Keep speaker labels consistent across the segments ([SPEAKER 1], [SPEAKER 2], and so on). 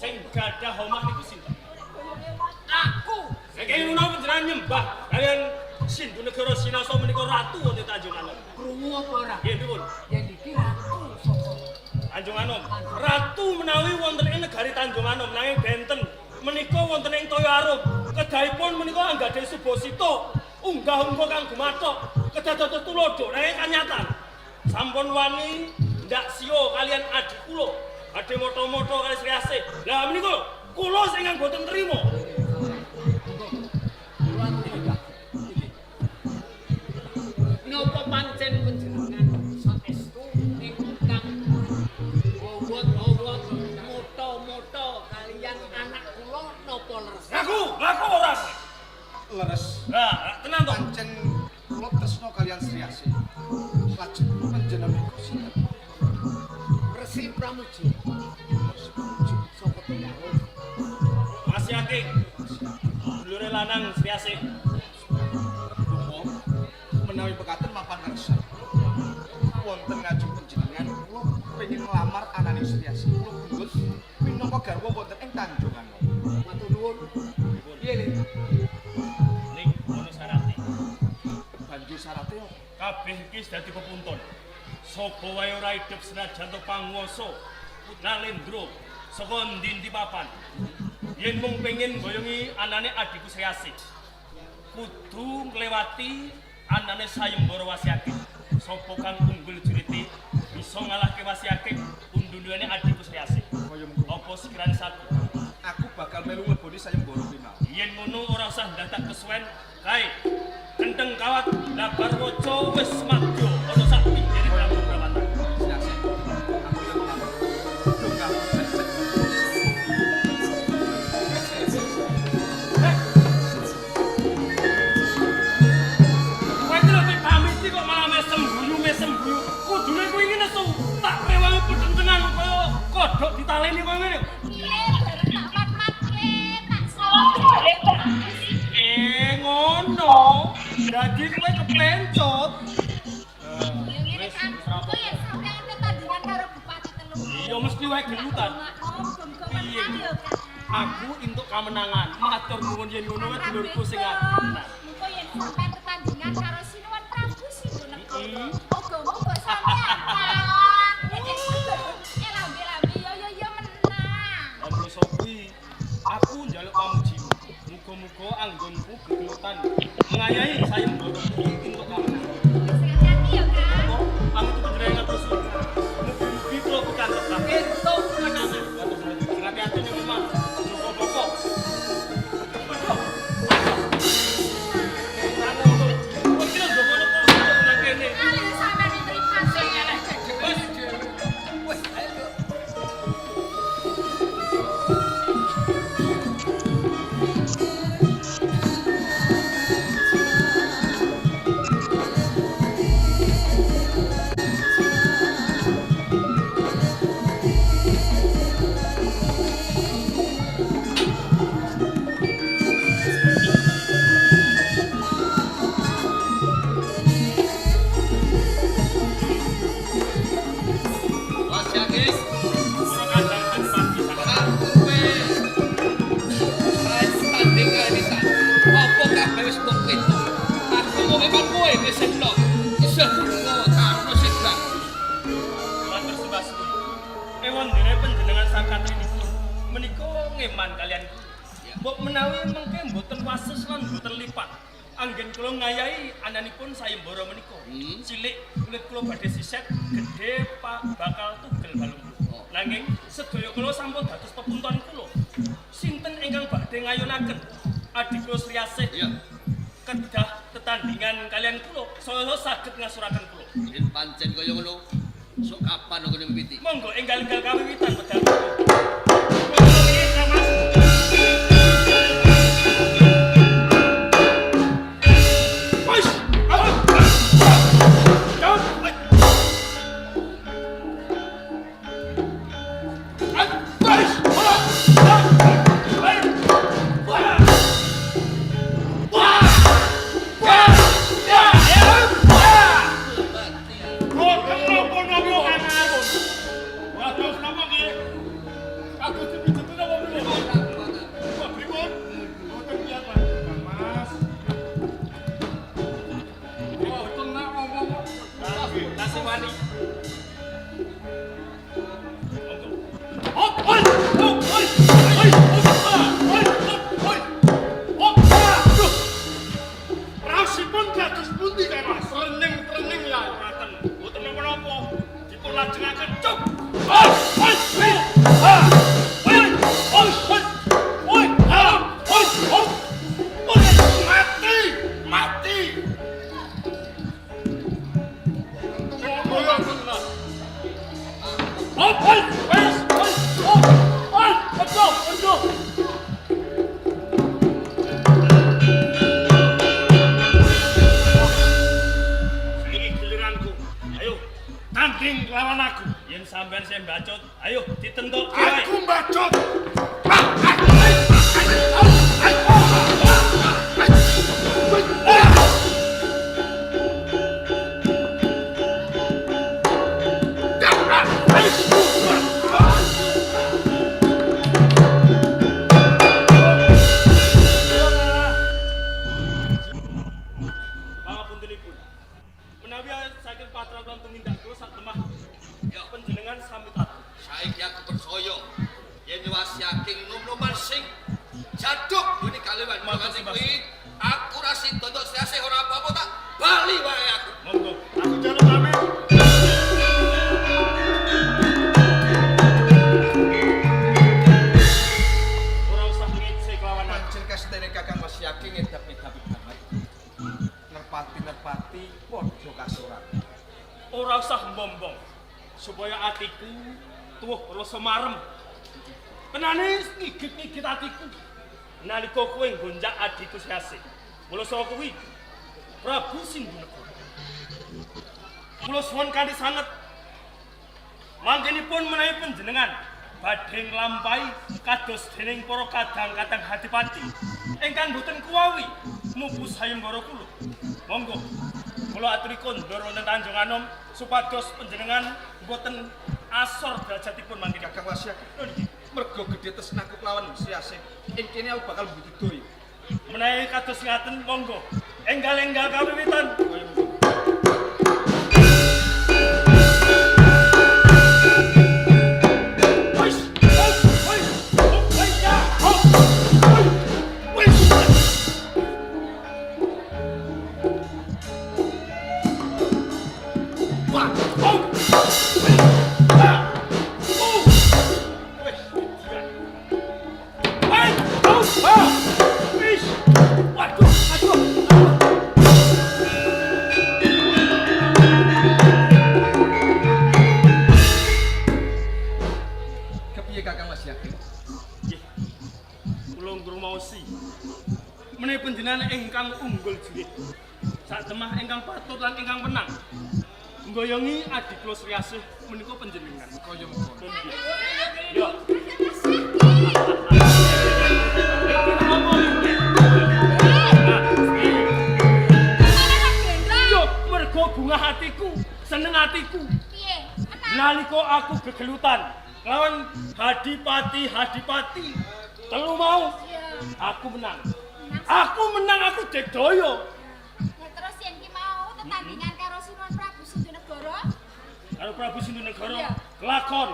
[SPEAKER 1] Sing gadah omah niku sinten?
[SPEAKER 2] Aku.
[SPEAKER 1] Saking menawa panjenengan nyembah kalian Sindu negara Sinasa menika ratu wonten Tanjung Anom.
[SPEAKER 2] Krungu apa ora?
[SPEAKER 1] Nggih pripun?
[SPEAKER 2] Yen iki ratu sapa?
[SPEAKER 1] Tanjung Anom. Ratu menawi wonten ing negari Tanjung Anom nanging benten menika wonten ing Toya Arum. Kedahipun menika anggadhe Subasita. Unggah-ungguh kang gumathok kedados tulodo nanging kanyatan. Sampun wani ndak sio kalian adik kula. Badhe moto-moto kali Sri Asih. Lah menika kula sing boten trima.
[SPEAKER 2] Napa pancen panjenengan saestu ingkang wawat-wawat moto-moto kalian anak kula napa leres?
[SPEAKER 1] Laku ora.
[SPEAKER 3] Leres.
[SPEAKER 1] Lah, tenan to.
[SPEAKER 3] Pancen kula tresna kalian Sri Asih. Lajeng panjenengan sinten?
[SPEAKER 2] Resi Pramuji. Sapa pengaruh?
[SPEAKER 1] Masih akeh. Dulure lanang Sri Asih.
[SPEAKER 3] Menawi pekaten mapan kersa. Wonten ngajeng panjenengan kula pengin nglamar anane Sri Asih. Kula pundhut minangka garwa wonten ing Tanjung Anom.
[SPEAKER 2] Matur nuwun. Piye, Le?
[SPEAKER 1] Ning ono syarate.
[SPEAKER 3] Banjur syarate
[SPEAKER 1] Kabeh iki dadi pepuntun. Sapa wae ora hidup senajan to panguwasa Nalendra saka ndi-ndi papan. Yen mung pengin mboyongi anane adikku Sri Asih. Kudu nglewati anane Sayembara Wasiakeh. Sapa kang unggul juriti bisa ngalahke Wasiakeh undune adikku Sri Asih.
[SPEAKER 3] kaya mengko.
[SPEAKER 1] Apa sekiranya satu?
[SPEAKER 3] Aku bakal melu ngleboni sayembara final.
[SPEAKER 1] Yen ngono ora usah ndadak kesuwen. Kae kendeng kawat labar waca wis madya ana sak pinggire Prabu Brawatan.
[SPEAKER 3] Sri Asih. Aku yo nglamar. Dongga becek.
[SPEAKER 1] Kowe iki lho pamit iki kok malah mesem guyu. Kudune kowe iki nesu tak rewangi petentengan kaya kodhok ditaleni koyo ngene. Ngono. Dadi kowe keplencot. Iya mesti wae gelutan. Aku entuk kamenangan. Matur nuwun yen ngono wae dulurku sing anak.
[SPEAKER 4] Muga yen sampean tetandingan karo Sinuwun Prabu Sindu Negara. Muga-muga sampean kalah. Lambe-lambe yo menang.
[SPEAKER 1] Amro sopi. Aku njaluk pamujimu. Muga-muga anggonku gegelutan ngayahi sayembara iki entuk kamenangan.
[SPEAKER 4] Hati-hati yo, Kang.
[SPEAKER 1] Pamit panjenengan terus. Mugi-mugi kula pikantuk kabeh.
[SPEAKER 2] Entuk menangan.
[SPEAKER 1] Sing ati-ati ning omah. Boko-boko.
[SPEAKER 4] Ayo sampean iki sing elek.
[SPEAKER 2] Wes, ayo.
[SPEAKER 5] Wasiakeh,
[SPEAKER 1] Ora kandhang pagi sangat.
[SPEAKER 5] kowe sae tandingan iki. Apa kabeh wis mbok keto? Aku mau memang kowe wis enom. Isih lunga karo sing bak.
[SPEAKER 1] Matur sembah suwun. Ewon dene panjenengan sakatri niku menika ngeman kalian. Mbok menawi mengke mboten wases lan mboten lipat. Anggen kula ngayahi ananipun sayembara menika. Cilik kulit kula badhe siset, gedhe bakal tugel balung. Nanging sedaya kula sampun dados pepunton kula. Sinten ingkang badhe ngayunaken adik kula Sri Asih?
[SPEAKER 5] Iya,
[SPEAKER 1] Kedah tetandingan kalian kula saya saged ngasuraken kula.
[SPEAKER 5] yen pancen kaya ngono, sok kapan ngene mimiti?
[SPEAKER 1] Monggo enggal-enggal kawiwitan pedal. panjenengan saya bacut. Ayo ditentuk wae.
[SPEAKER 3] Aku mbacut.
[SPEAKER 1] Pangapuntenipun. Menawi saking patra lan tumindak kula sak temah
[SPEAKER 5] Ya,
[SPEAKER 1] panjenengan sami tato.
[SPEAKER 5] saiki aku percaya yen wasiaking nom-noman sing jaduk ngene kaliwan
[SPEAKER 1] Makasih, Mas.
[SPEAKER 5] kuwi aku ra sida untuk siasih ora apa-apa tak bali wae aku.
[SPEAKER 1] Monggo. Aku jaluk pamit. Ora usah ngece kelawan aku.
[SPEAKER 3] Pancen kastene Kakang Mas Yaking ngedap-edap banget. Nerpati padha kasuran.
[SPEAKER 1] Ora usah mbombong supaya atiku tuwuh rasa marem. Kenane ngigit-ngigit atiku. Nalika kowe nggonjak adiku Sase. Mula saka kuwi Prabu Sindhunegara. Kula suwun kanthi sanget manggenipun menawi panjenengan badhe nglampahi kados dening para kadang-kadang hadipati ingkang boten kuwawi mupu sayembara kula. Monggo kula aturi kondur wonten Tanjung Anom supados panjenengan boten asor derajatipun mangke
[SPEAKER 3] Kakang Mas Yaking. Mergo gedhe tresnaku kelawan Siasih. Ing kene aku bakal mbudidaya.
[SPEAKER 1] menawi kados ngaten monggo enggal-enggal kawiwitan.
[SPEAKER 3] Kepiye Kakang Mas Yaking?
[SPEAKER 1] Nggih. Kula ngrumaosi. Menawi panjenengan ingkang unggul jilid. Sak temah ingkang patut lan ingkang menang. Nggoyongi adik kula Sriasih menika panjenengan.
[SPEAKER 3] Kaya mengkono.
[SPEAKER 1] Nggih. Yo. Yo, mergo bunga hatiku, seneng hatiku.
[SPEAKER 4] Piye? Enak.
[SPEAKER 1] Nalika aku gegelutan lawan hadipati telu mau aku menang. Aku menang, aku digdaya.
[SPEAKER 4] Ya terus yen ki mau tetandingan karo Sinuhun Prabu Sindhunegara.
[SPEAKER 1] Karo Prabu Sindhunegara
[SPEAKER 4] Iya.
[SPEAKER 1] lakon.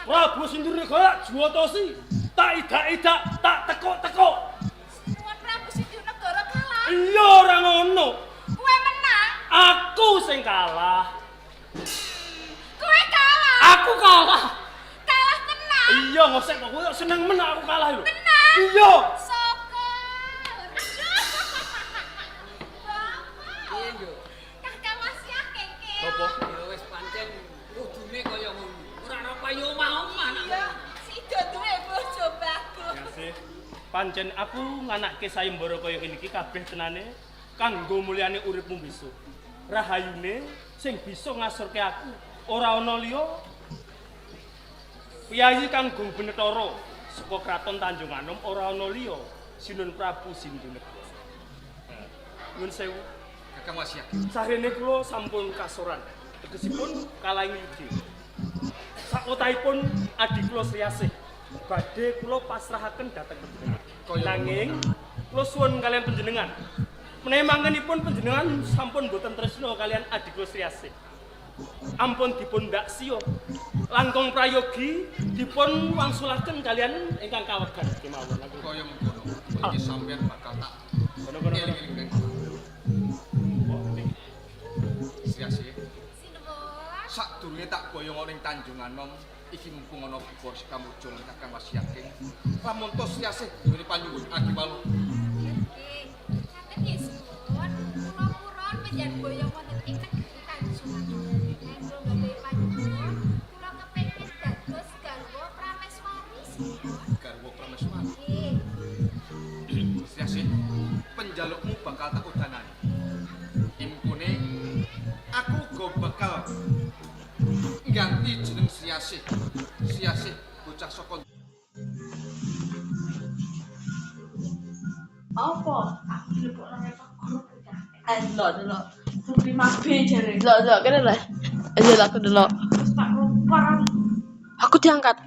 [SPEAKER 1] Prabu Sindhunegara juwatosi, tak idak-idak, tak tekuk-tekuk.
[SPEAKER 4] Sinuhun Prabu Sindhunegara kalah.
[SPEAKER 1] Iya ora ngono.
[SPEAKER 4] Kowe menang.
[SPEAKER 1] Aku sing kalah.
[SPEAKER 4] Kowe kalah.
[SPEAKER 1] Aku kalah.
[SPEAKER 4] Kalah tenang.
[SPEAKER 1] Iya ngosek kok kowe seneng menang aku kalah lho.
[SPEAKER 4] Tenang.
[SPEAKER 1] Iya.
[SPEAKER 4] Syukur.
[SPEAKER 2] Piye yo?
[SPEAKER 4] Kakang Mas Yaking ki.
[SPEAKER 1] Apa?
[SPEAKER 2] Ya wis pancen kudune kaya ngono. Ora ana payu omah-omah nak.
[SPEAKER 4] Iya, sida duwe bojo bagus.
[SPEAKER 1] Ya sih. Pancen aku nganakke sayembara kaya ngene iki kabeh tenane kanggo mulyane uripmu besok. Rahayune sing bisa ngasurke aku ora ana liya Piyayi Kanggung Benetara saka Kraton Tanjung Anom ora ana liya Sinuhun Prabu Sindhunegara. Nuwun sewu,
[SPEAKER 3] Kakang Mas Yaking.
[SPEAKER 1] sarene kula sampun kasoran. Tegesipun kalahing yudi. Sakotahipun adik kula Sriasih badhe kula pasrahaken dhateng panjenengan. Nanging kula suwun kalian panjenengan. Menawi mangkenipun panjenengan sampun boten tresna kalian adik kula Sriasih. Ampun dipun ndaksya. Langkung prayogi dipun wangsulaken kalian ingkang kawegan kemawon.
[SPEAKER 3] Kaya mengkono. Iki sampeyan bakal tak
[SPEAKER 1] Kono-kono.
[SPEAKER 3] eling-eling. Siasih.
[SPEAKER 4] Sinuhun.
[SPEAKER 3] Sadurunge tak boyong ning Tanjung Anom, iki mumpung ana bubur sekamujung Kakang Mas Yaking. Lamun to Siasih duweni panyuwun akiwalu.
[SPEAKER 4] Nggih. Ngaten nggih, Sinuhun. Kula purun panjenengan boyong wonten ing negeri Tanjung Anom. Kula nggih panyuwun. Kula kepengin dados garwa Prameswari, Sinuhun.
[SPEAKER 3] Garwa Prameswari.
[SPEAKER 4] Nggih.
[SPEAKER 3] Siasih, penjalukmu bakal tak udanani. Impune aku uga bakal ngganti jeneng Siasih Siasih bocah saka
[SPEAKER 6] Apa? Aku dilebokno Reva grup bocah. Delok. Grup 5B jare.
[SPEAKER 7] Delok kene lho. Ayo aku delok.
[SPEAKER 6] Terus tak lupa.
[SPEAKER 7] Aku diangkat.